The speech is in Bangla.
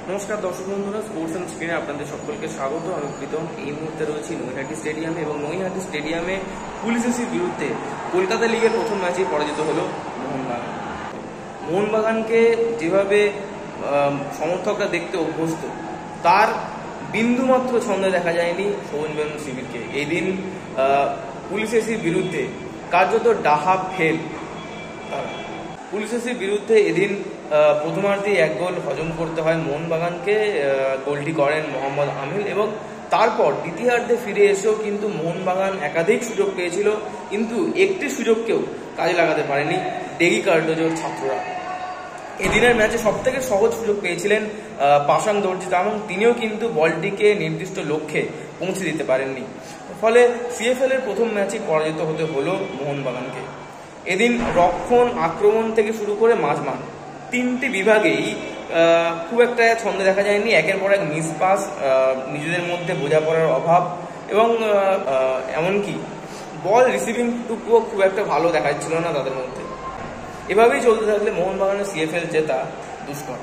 নমস্কার দর্শক বন্ধুরা, স্পোর্টস অ্যান্ড স্ক্রিনে আপনাদের সকলকে স্বাগত। আমি প্রীতম। এই মুহূর্তে রয়েছি নৈহাটি স্টেডিয়ামে এবং নৈহাটি স্টেডিয়ামে পুলিশ এফসির বিরুদ্ধে কলকাতা লিগের প্রথম ম্যাচে পরাজিত হলো মোহনবাগান। মোহনবাগানকে যেভাবে সমর্থকরা দেখতে অভ্যস্ত, তার বিন্দুমাত্র ছন্দে দেখা যায়নি সৌজন্য শিবিরকে। এই দিন পুলিশ এফসির বিরুদ্ধে কার্যত ডাহা ফেল তারা। পুলিশ এফসির বিরুদ্ধে এদিন প্রথমার্ধে এক গোল হজম করতে হয় মোহনবাগানকে। গোলটি করেন মোহাম্মদ আমিল এবং তারপর দ্বিতীয়ার্ধে ফিরে এসেও কিন্তু মোহনবাগান একাধিক সুযোগ পেয়েছিল, কিন্তু একটি সুযোগকেও কাজে লাগাতে পারেনি ডেগি কার্ডোজোর ছাত্ররা। এদিনের ম্যাচে সবথেকে সহজ সুযোগ পেয়েছিলেন পাশাং দর্জিতা এবং তিনিও কিন্তু বলটিকে নির্দিষ্ট লক্ষ্যে পৌঁছে দিতে পারেননি। ফলে সিএফএল এর প্রথম ম্যাচে পরাজিত হতে হলো মোহনবাগানকে। এদিন রক্ষণ, আক্রমণ থেকে শুরু করে মাঝমাঠ তিনটি বিভাগেই খুব একটা ছন্দে দেখা যায়নি। একের পর এক মিস পাস, নিজেদের মধ্যে বোঝাপড়ার অভাব এবং এমনকি বল রিসিভিং টুকুও খুব একটা ভালো দেখাচ্ছিল না তাদের মধ্যে। এভাবেই চলতে থাকলে মোহনবাগানের সিএফএল জেতা দুষ্কর।